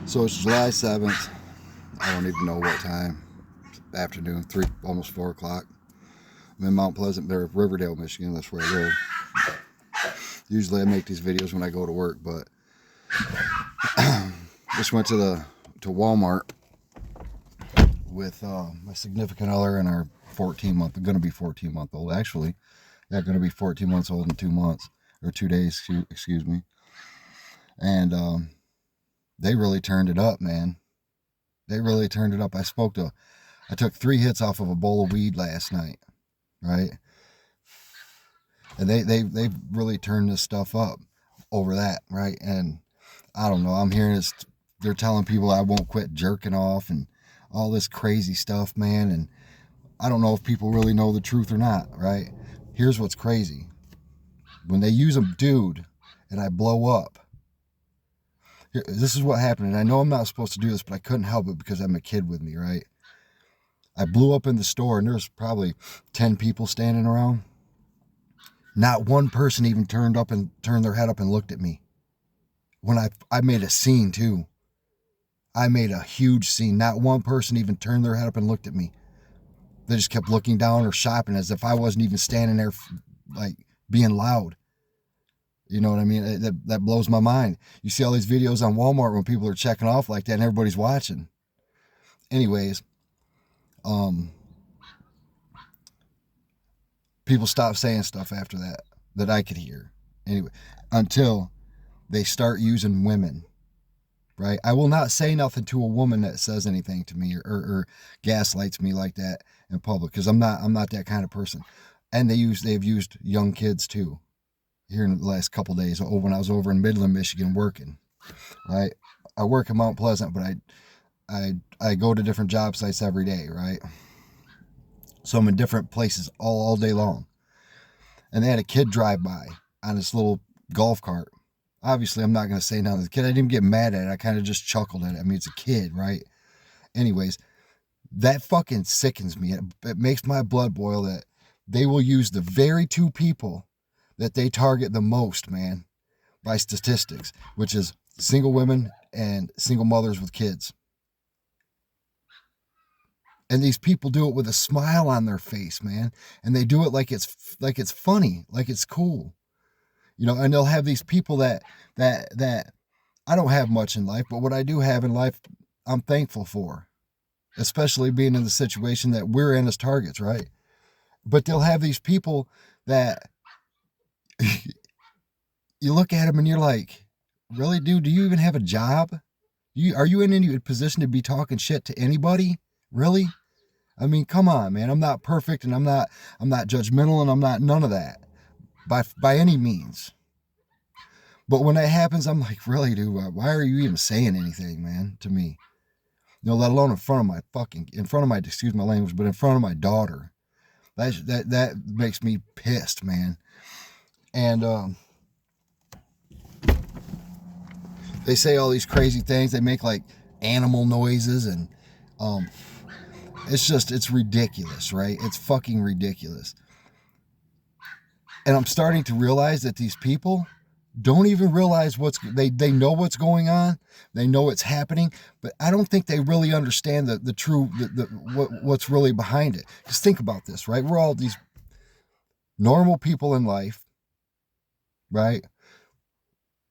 So it's July 7th. I don't even know what time. Afternoon, almost 4 o'clock. I'm in Mount Pleasant, or Riverdale, Michigan. That's where I live. Usually I make these videos when I go to work, but just went to Walmart with my significant other and our 14-month, going to be 14-month-old. Actually, they're going to be 14 months old in 2 months, or 2 days, excuse me. And they really turned it up, man. They really turned it up. I took 3 hits off of a bowl of weed last night, right? And they really turned this stuff up over that, right? And I don't know, I'm hearing this, they're telling people I won't quit jerking off and all this crazy stuff, man. And I don't know if people really know the truth or not, right? Here's what's crazy. When they use a dude and I blow up, this is what happened. And I know I'm not supposed to do this, but I couldn't help it because I'm a kid with me, right? I blew up in the store and there's probably 10 people standing around. Not one person even turned their head up and looked at me. When I made a scene too. I made a huge scene. Not one person even turned their head up and looked at me. They just kept looking down or shopping as if I wasn't even standing there, like, being loud. You know what I mean? That blows my mind. You see all these videos on Walmart when people are checking off like that and everybody's watching. Anyways, people stopped saying stuff after that I could hear. Anyway, until they start using women, right? I will not say nothing to a woman that says anything to me or gaslights me like that in public, because I'm not that kind of person. And they've used young kids too here in the last couple of days. When I was over in Midland, Michigan working, right? I work in Mount Pleasant, but I go to different job sites every day, right? So I'm in different places all day long. And they had a kid drive by on this little golf cart. Obviously, I'm not going to say nothing to the kid. I didn't even get mad at it. I kind of just chuckled at it. I mean, it's a kid, right? Anyways, that fucking sickens me. It makes my blood boil that they will use the very 2 people that they target the most, man, by statistics, which is single women and single mothers with kids. And these people do it with a smile on their face, man. And they do it like it's funny, like it's cool. You know, and they'll have these people that I don't have much in life, but what I do have in life, I'm thankful for, especially being in the situation that we're in as targets, right? But they'll have these people that you look at them and you're like, really, dude, do you even have a job? Are you in any position to be talking shit to anybody? Really? I mean, come on, man. I'm not perfect, and I'm not judgmental, and I'm not none of that by any means. But when that happens, I'm like, really, dude, why are you even saying anything, man, to me? You know, let alone in front of my, excuse my language, but in front of my daughter. That makes me pissed, man. And they say all these crazy things. They make like animal noises, and it's ridiculous, right? It's fucking ridiculous. And I'm starting to realize that these people don't even realize they know what's going on. They know it's happening, but I don't think they really understand the true, what's really behind it. Just think about this, right? We're all these normal people in life, right?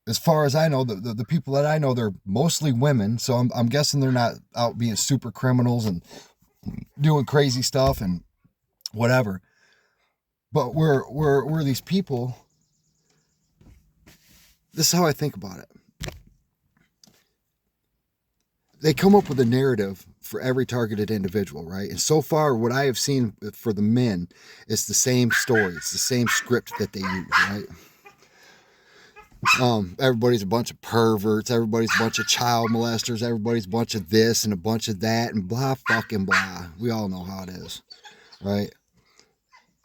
As far as I know, the people that I know, they're mostly women. So I'm guessing they're not out being super criminals and doing crazy stuff and whatever. But we're these people. This is how I think about it. They come up with a narrative for every targeted individual, right? And so far, what I have seen for the men is the same story. It's the same script that they use, right? Everybody's a bunch of perverts. Everybody's a bunch of child molesters. Everybody's a bunch of this and a bunch of that and blah fucking blah. We all know how it is, right?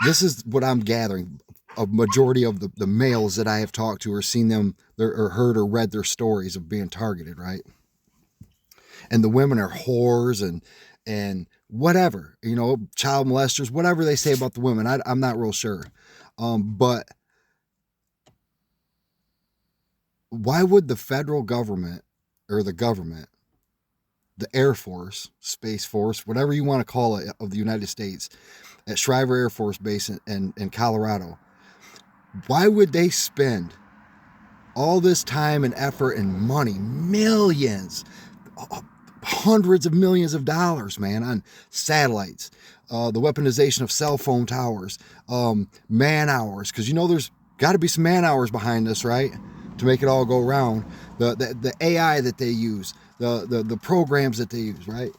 This is what I'm gathering. A majority of the males that I have talked to or seen them or heard or read their stories of being targeted, right? And the women are whores and whatever, you know, child molesters, whatever they say about the women. I'm not real sure. But why would the federal government or the government, the Air Force, Space Force, whatever you want to call it, of the United States, at Shriver Air Force Base in Colorado, why would they spend all this time and effort and money, millions, hundreds of millions of dollars, man, on satellites, the weaponization of cell phone towers, man hours, because there's got to be some man hours behind this, right, to make it all go round. The AI that they use, the programs that they use, right?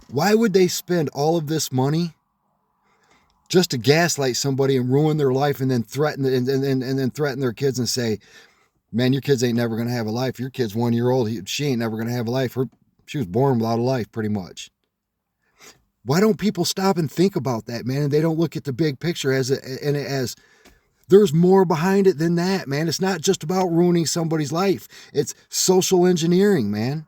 Why would they spend all of this money just to gaslight somebody and ruin their life, and then threaten and then threaten their kids and say, man, your kids ain't never going to have a life. Your kid's 1 year old. She ain't never going to have a life. She was born without a life, pretty much. Why don't people stop and think about that, man? And they don't look at the big picture as there's more behind it than that, man. It's not just about ruining somebody's life. It's social engineering, man.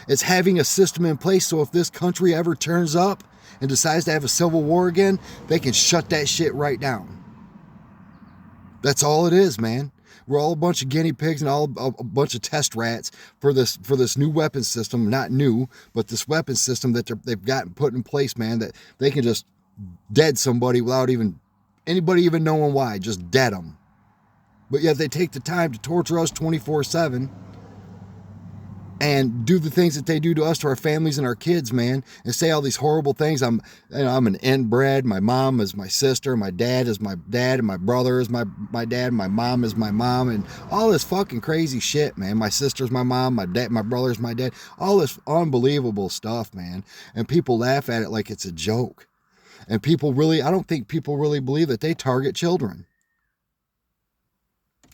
It's having a system in place so if this country ever turns up and decides to have a civil war again, they can shut that shit right down. That's all it is, man. We're all a bunch of guinea pigs and all a bunch of test rats for this new weapon system. Not new, but this weapon system that they've gotten put in place, man, that they can just dead somebody without anybody even knowing why. Just dead them. But yet they take the time to torture us 24/7 and do the things that they do to us, to our families and our kids, man, and say all these horrible things. I'm an inbred. My mom is my sister. My dad is my dad, and my brother is my dad. And my mom is my mom, and all this fucking crazy shit, man. My sister's my mom. My brother's my dad. All this unbelievable stuff, man. And people laugh at it like it's a joke. And I don't think people really believe that they target children.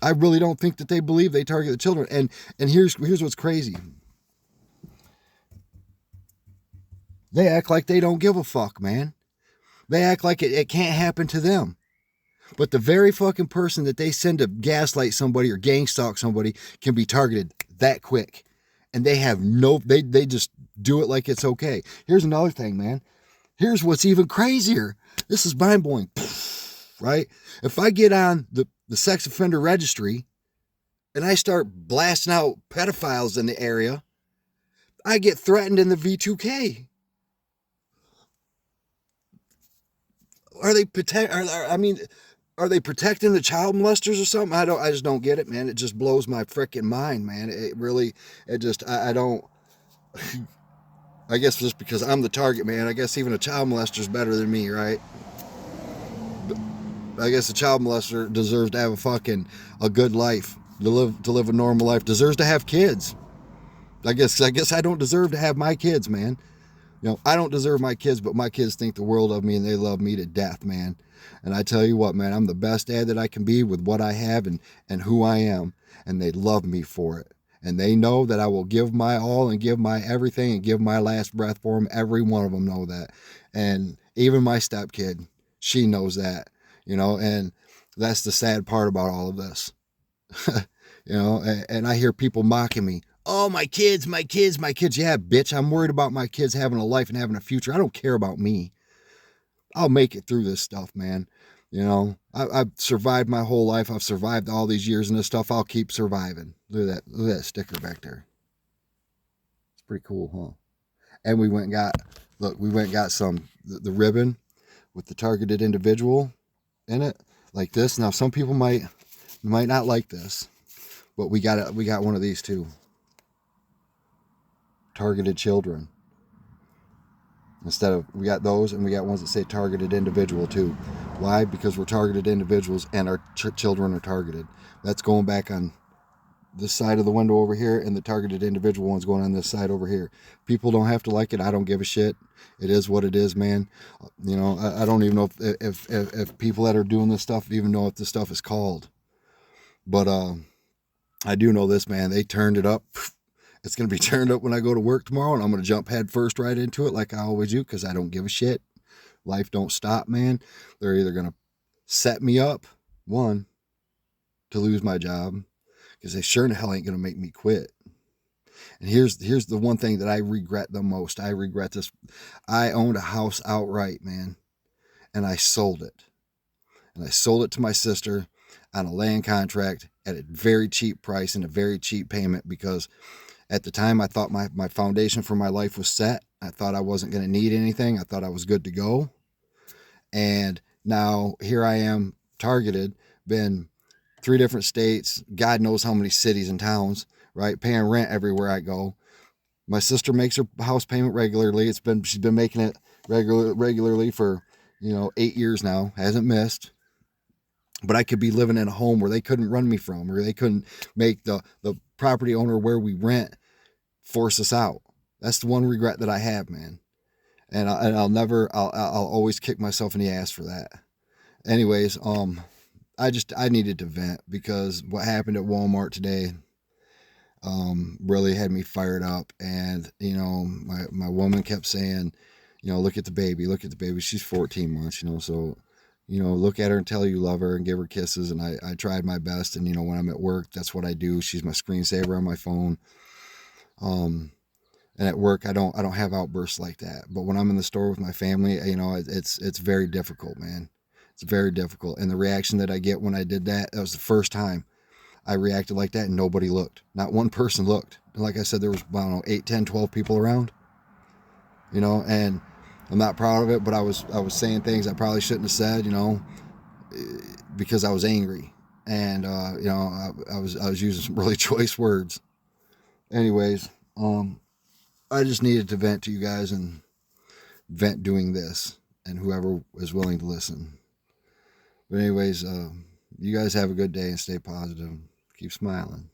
I really don't think that they believe they target the children. And here's what's crazy. They act like they don't give a fuck, man. They act like it can't happen to them. But the very fucking person that they send to gaslight somebody or gang stalk somebody can be targeted that quick. And they have they just do it like it's okay. Here's another thing, man. Here's what's even crazier. This is mind-blowing, right? If I get on the sex offender registry and I start blasting out pedophiles in the area, I get threatened in the V2K. Are they protecting the child molesters or something? I just don't get it, man. It just blows my freaking mind, man. I don't, I guess just because I'm the target, man, I guess even a child molester's better than me, right? I guess a child molester deserves to have a good life, to live a normal life, deserves to have kids. I guess I don't deserve to have my kids, man. I don't deserve my kids, but my kids think the world of me and they love me to death, man. And I tell you what, man, I'm the best dad that I can be with what I have and who I am. And they love me for it. And they know that I will give my all and give my everything and give my last breath for them. Every one of them know that. And even my stepkid, she knows that, and that's the sad part about all of this. And I hear people mocking me. Oh, my kids. Yeah, bitch, I'm worried about my kids having a life and having a future. I don't care about me. I'll make it through this stuff, man. I've survived my whole life. I've survived all these years and this stuff. I'll keep surviving. Look at that sticker back there. It's pretty cool, huh? And we went and got some, the ribbon with the targeted individual in it, like this. Now, some people might not like this, but we got one of these too. Targeted children. Instead of, we got those, and we got ones that say targeted individual too. Why? Because we're targeted individuals and our children are targeted. That's going back on this side of the window over here, and the targeted individual one's going on this side over here. People don't have to like it. I don't give a shit. It is what it is, man. I don't even know if people that are doing this stuff even know what this stuff is called. But I do know this, man. They turned it up. It's going to be turned up when I go to work tomorrow, and I'm going to jump head first right into it like I always do, because I don't give a shit. Life don't stop, man. They're either going to set me up, one, to lose my job, because they sure in the hell ain't going to make me quit. And here's the one thing that I regret the most. I regret this. I owned a house outright, man, and I sold it. And I sold it to my sister on a land contract at a very cheap price and a very cheap payment, because At the time, I thought my foundation for my life was set. I thought I wasn't going to need anything. I thought I was good to go. And now here I am, targeted, been 3 different states, God knows how many cities and towns, right? Paying rent everywhere I go. My sister makes her house payment regularly. She's been making it regularly for 8 years now, hasn't missed. But I could be living in a home where they couldn't run me from, or they couldn't make the property owner where we rent force us out. That's the one regret that I have, man. And I'll always kick myself in the ass for that. Anyways, I needed to vent because what happened at Walmart today really had me fired up. And my woman kept saying, look at the baby, look at the baby. She's 14 months, so look at her and tell her you love her and give her kisses. And I tried my best. And when I'm at work, that's what I do. She's my screensaver on my phone. And at work, I don't have outbursts like that. But when I'm in the store with my family, it's very difficult, man. It's very difficult. And the reaction that I get when I did that, that was the first time I reacted like that, and nobody looked. Not one person looked. And like I said, there was, I don't know, 8, 10, 12 people around. And I'm not proud of it, but I was saying things I probably shouldn't have said, because I was angry. And I was using some really choice words. Anyways, I just needed to vent to you guys and vent doing this, and whoever is willing to listen. But anyways, you guys have a good day and stay positive. Keep smiling.